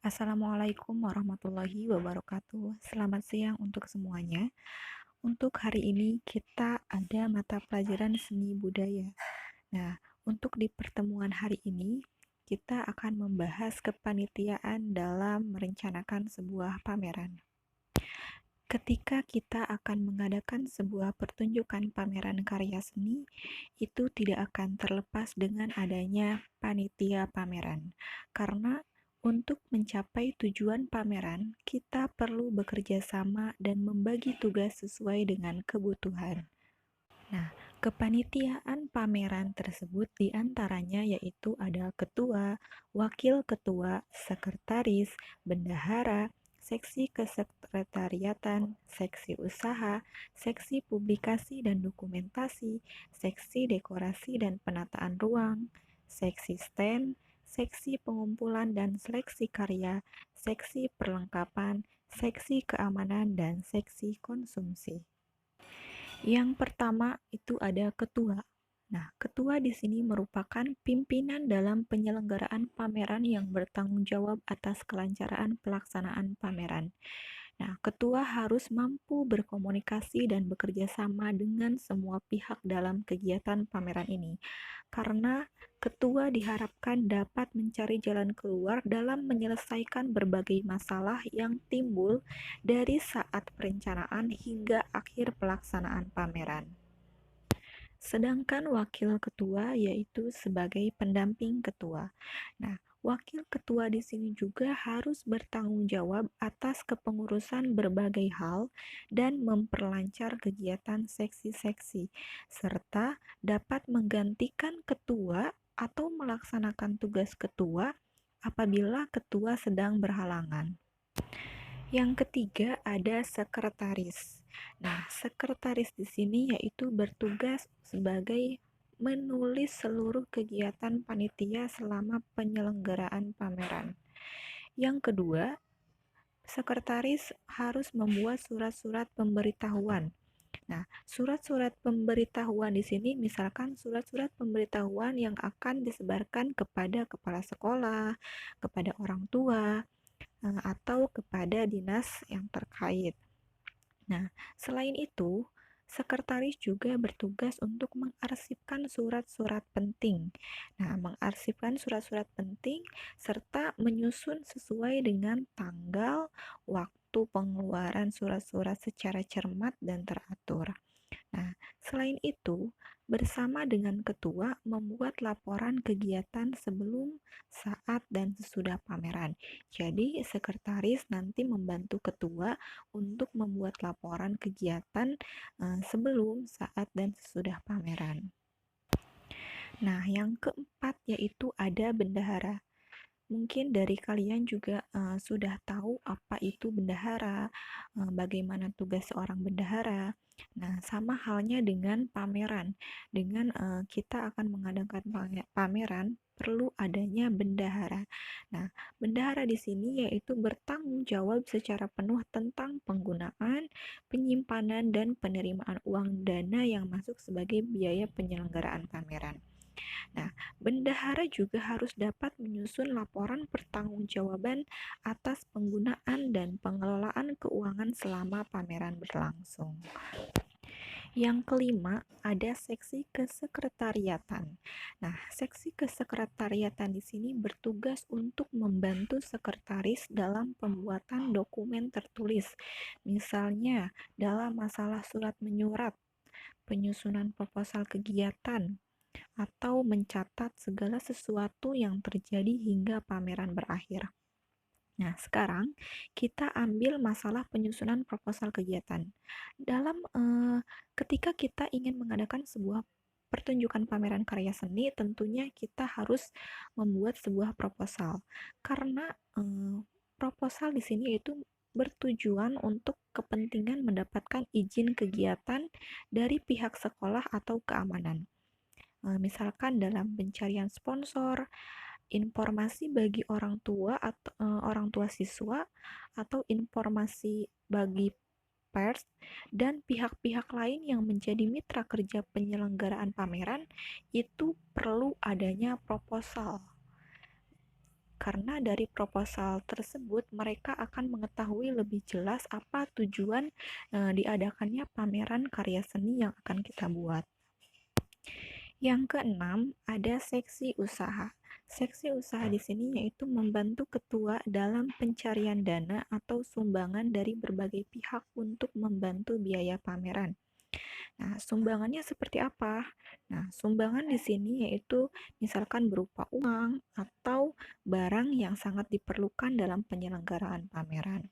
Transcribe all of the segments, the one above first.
Assalamualaikum warahmatullahi wabarakatuh. Selamat siang untuk semuanya. Untuk hari ini kita ada mata pelajaran seni budaya. Nah, untuk di pertemuan hari ini kita akan membahas kepanitiaan dalam merencanakan sebuah pameran. Ketika kita akan mengadakan sebuah pertunjukan pameran karya seni, itu tidak akan terlepas dengan adanya panitia pameran. Karena untuk mencapai tujuan pameran, kita perlu bekerja sama dan membagi tugas sesuai dengan kebutuhan. Nah, kepanitiaan pameran tersebut diantaranya yaitu ada ketua, wakil ketua, sekretaris, bendahara, seksi kesekretariatan, seksi usaha, seksi publikasi dan dokumentasi, seksi dekorasi dan penataan ruang, seksi stand, seksi pengumpulan dan seleksi karya, seksi perlengkapan, seksi keamanan, dan seksi konsumsi. Yang pertama itu ada ketua. Nah, ketua di sini merupakan pimpinan dalam penyelenggaraan pameran yang bertanggung jawab atas kelancaran pelaksanaan pameran. Nah, ketua harus mampu berkomunikasi dan bekerja sama dengan semua pihak dalam kegiatan pameran ini, karena ketua diharapkan dapat mencari jalan keluar dalam menyelesaikan berbagai masalah yang timbul dari saat perencanaan hingga akhir pelaksanaan pameran. Sedangkan wakil ketua yaitu sebagai pendamping ketua. Nah, wakil ketua di sini juga harus bertanggung jawab atas kepengurusan berbagai hal dan memperlancar kegiatan seksi-seksi, serta dapat menggantikan ketua atau melaksanakan tugas ketua apabila ketua sedang berhalangan. Yang ketiga ada sekretaris. Nah, sekretaris di sini yaitu bertugas sebagai menulis seluruh kegiatan panitia selama penyelenggaraan pameran. Yang kedua, sekretaris harus membuat surat-surat pemberitahuan. Nah, surat-surat pemberitahuan di sini misalkan surat-surat pemberitahuan yang akan disebarkan kepada kepala sekolah, kepada orang tua, atau kepada dinas yang terkait. Nah, selain itu, sekretaris juga bertugas untuk mengarsipkan surat-surat penting. Nah, mengarsipkan surat-surat penting serta menyusun sesuai dengan tanggal, waktu pengeluaran surat-surat secara cermat dan teratur. Nah, selain itu, bersama dengan ketua membuat laporan kegiatan sebelum, saat, dan sesudah pameran. Jadi, sekretaris nanti membantu ketua untuk membuat laporan kegiatan sebelum, saat, dan sesudah pameran. Nah, yang keempat yaitu ada bendahara. Mungkin dari kalian juga sudah tahu apa itu bendahara, bagaimana tugas seorang bendahara. Nah, sama halnya dengan pameran. Dengan kita akan mengadakan pameran, perlu adanya bendahara. Nah, bendahara di sini yaitu bertanggung jawab secara penuh tentang penggunaan, penyimpanan, dan penerimaan uang dana yang masuk sebagai biaya penyelenggaraan pameran. Nah, bendahara juga harus dapat menyusun laporan pertanggungjawaban atas penggunaan dan pengelolaan keuangan selama pameran berlangsung. Yang kelima, ada seksi kesekretariatan. Nah, seksi kesekretariatan di sini bertugas untuk membantu sekretaris dalam pembuatan dokumen tertulis. Misalnya, dalam masalah surat menyurat, penyusunan proposal kegiatan, atau mencatat segala sesuatu yang terjadi hingga pameran berakhir. Nah, sekarang kita ambil masalah penyusunan proposal kegiatan. Ketika kita ingin mengadakan sebuah pertunjukan pameran karya seni, tentunya kita harus membuat sebuah proposal. Karena proposal di sini itu bertujuan untuk kepentingan mendapatkan izin kegiatan dari pihak sekolah atau keamanan. Misalkan dalam pencarian sponsor, informasi bagi orang tua atau orang tua siswa, atau informasi bagi pers dan pihak-pihak lain yang menjadi mitra kerja penyelenggaraan pameran, itu perlu adanya proposal. karena dari proposal tersebut mereka akan mengetahui lebih jelas apa tujuan diadakannya pameran karya seni yang akan kita buat. Yang keenam, ada seksi usaha. Seksi usaha di sini yaitu membantu ketua dalam pencarian dana atau sumbangan dari berbagai pihak untuk membantu biaya pameran. Nah, sumbangannya seperti apa? Nah, sumbangan di sini yaitu misalkan berupa uang atau barang yang sangat diperlukan dalam penyelenggaraan pameran.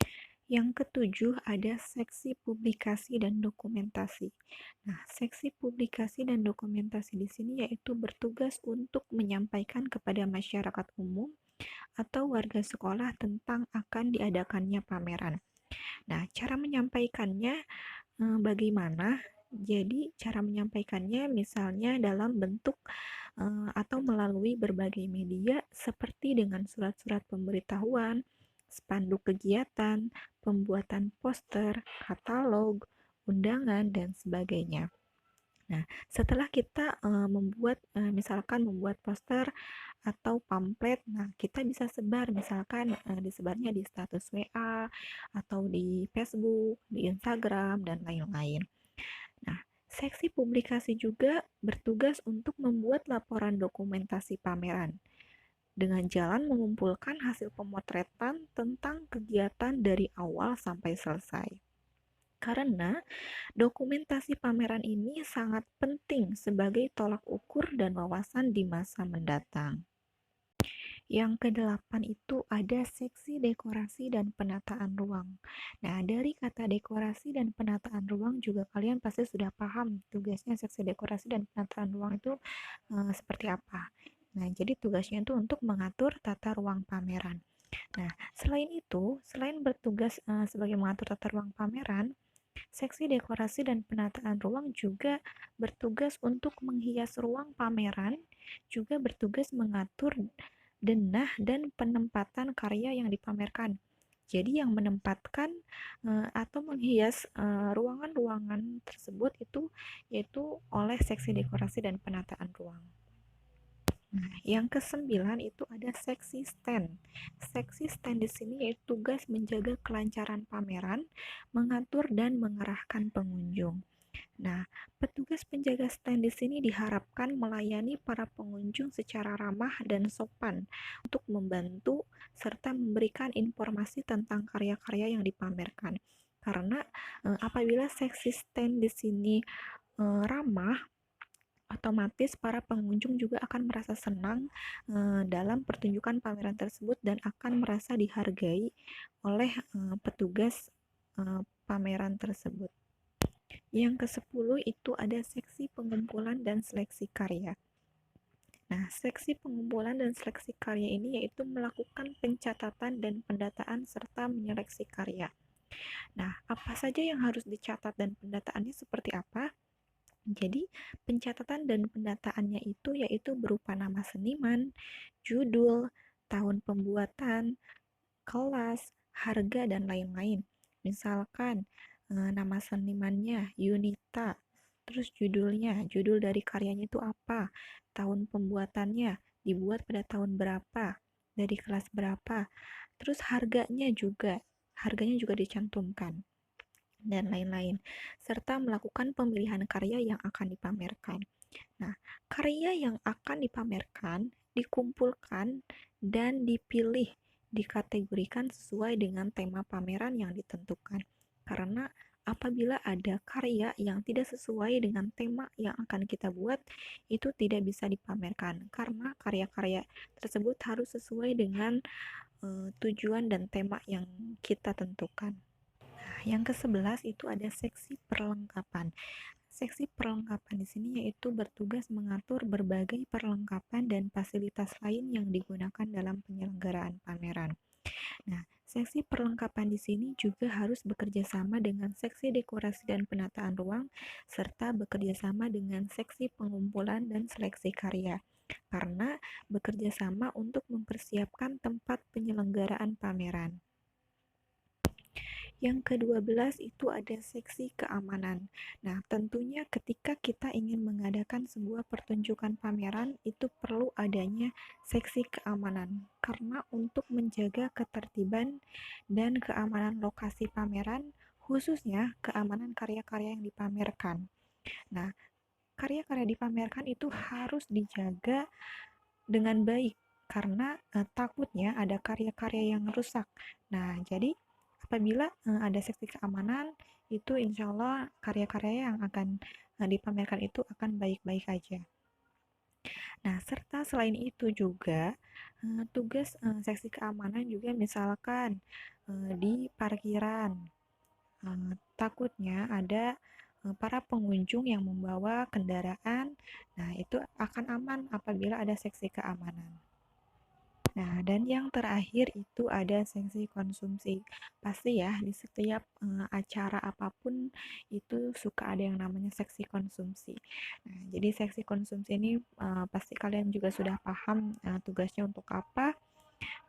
Yang ketujuh, ada seksi publikasi dan dokumentasi. Nah, seksi publikasi dan dokumentasi di sini yaitu bertugas untuk menyampaikan kepada masyarakat umum atau warga sekolah tentang akan diadakannya pameran. Nah, cara menyampaikannya bagaimana? Jadi, cara menyampaikannya misalnya dalam bentuk atau melalui berbagai media seperti dengan surat-surat pemberitahuan, spanduk kegiatan, pembuatan poster, katalog, undangan, dan sebagainya. Nah, setelah kita misalkan membuat poster atau pamflet, nah kita bisa sebar, misalkan disebarnya di status WA atau di Facebook, di Instagram, dan lain-lain. Nah, seksi publikasi juga bertugas untuk membuat laporan dokumentasi pameran dengan jalan mengumpulkan hasil pemotretan tentang kegiatan dari awal sampai selesai. Karena dokumentasi pameran ini sangat penting sebagai tolak ukur dan wawasan di masa mendatang. Yang kedelapan itu ada seksi dekorasi dan penataan ruang. Nah, dari kata dekorasi dan penataan ruang juga kalian pasti sudah paham tugasnya seksi dekorasi dan penataan ruang itu seperti apa. Nah, jadi tugasnya itu untuk mengatur tata ruang pameran. Nah, selain itu, selain bertugas sebagai mengatur tata ruang pameran, seksi dekorasi dan penataan ruang juga bertugas untuk menghias ruang pameran, juga bertugas mengatur denah dan penempatan karya yang dipamerkan. Jadi yang menempatkan atau menghias ruangan-ruangan tersebut itu yaitu oleh seksi dekorasi dan penataan ruang. Nah, yang kesembilan itu ada seksi stand. Seksi stand di sini yaitu tugas menjaga kelancaran pameran, mengatur dan mengarahkan pengunjung. Nah, petugas penjaga stand di sini diharapkan melayani para pengunjung secara ramah dan sopan untuk membantu serta memberikan informasi tentang karya-karya yang dipamerkan. Karena apabila seksi stand di sini ramah, otomatis para pengunjung juga akan merasa senang dalam pertunjukan pameran tersebut dan akan merasa dihargai oleh petugas pameran tersebut. Yang ke-10 itu ada seksi pengumpulan dan seleksi karya. Nah, seksi pengumpulan dan seleksi karya ini yaitu melakukan pencatatan dan pendataan serta menyeleksi karya. Nah, apa saja yang harus dicatat dan pendataannya seperti apa? Jadi, pencatatan dan pendataannya itu yaitu berupa nama seniman, judul, tahun pembuatan, kelas, harga, dan lain-lain. Misalkan, nama senimannya Yunita, terus judulnya, judul dari karyanya itu apa, tahun pembuatannya, dibuat pada tahun berapa, dari kelas berapa, terus harganya juga dicantumkan dan lain-lain, serta melakukan pemilihan karya yang akan dipamerkan. Nah, karya yang akan dipamerkan dikumpulkan dan dipilih, dikategorikan sesuai dengan tema pameran yang ditentukan. Karena apabila ada karya yang tidak sesuai dengan tema yang akan kita buat, itu tidak bisa dipamerkan karena karya-karya tersebut harus sesuai dengan tujuan dan tema yang kita tentukan. Yang ke-11 itu ada seksi perlengkapan. Seksi perlengkapan di sini yaitu bertugas mengatur berbagai perlengkapan dan fasilitas lain yang digunakan dalam penyelenggaraan pameran. Nah, seksi perlengkapan di sini juga harus bekerja sama dengan seksi dekorasi dan penataan ruang serta bekerja sama dengan seksi pengumpulan dan seleksi karya. Karena bekerja sama untuk mempersiapkan tempat penyelenggaraan pameran. Yang ke-12 itu ada seksi keamanan. Nah, tentunya ketika kita ingin mengadakan sebuah pertunjukan pameran, itu perlu adanya seksi keamanan. Karena untuk menjaga ketertiban dan keamanan lokasi pameran, khususnya keamanan karya-karya yang dipamerkan. Nah, karya-karya dipamerkan itu harus dijaga dengan baik karena takutnya ada karya-karya yang rusak. Nah, jadi apabila ada seksi keamanan, itu insya Allah karya-karya yang akan dipamerkan itu akan baik-baik aja. Nah, serta selain itu juga tugas seksi keamanan juga misalkan di parkiran. Takutnya ada para pengunjung yang membawa kendaraan. Nah, itu akan aman apabila ada seksi keamanan. Nah, dan yang terakhir itu ada seksi konsumsi. Pasti ya, di setiap acara apapun itu suka ada yang namanya seksi konsumsi. Nah, jadi seksi konsumsi ini pasti kalian juga sudah paham tugasnya untuk apa.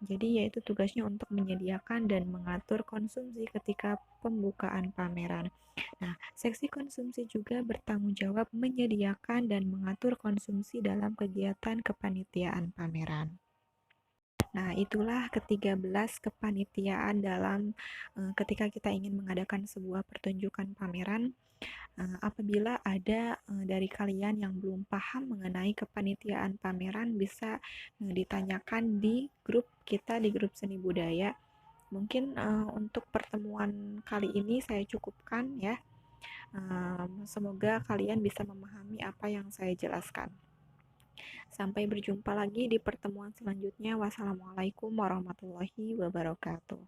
Jadi yaitu tugasnya untuk menyediakan dan mengatur konsumsi ketika pembukaan pameran. Nah, seksi konsumsi juga bertanggung jawab menyediakan dan mengatur konsumsi dalam kegiatan kepanitiaan pameran. Nah, itulah ke-13 kepanitiaan dalam ketika kita ingin mengadakan sebuah pertunjukan pameran. Apabila ada dari kalian yang belum paham mengenai kepanitiaan pameran, bisa ditanyakan di grup kita, di grup seni budaya. Mungkin untuk pertemuan kali ini saya cukupkan ya. Semoga kalian bisa memahami apa yang saya jelaskan. Sampai berjumpa lagi di pertemuan selanjutnya. Wassalamualaikum warahmatullahi wabarakatuh.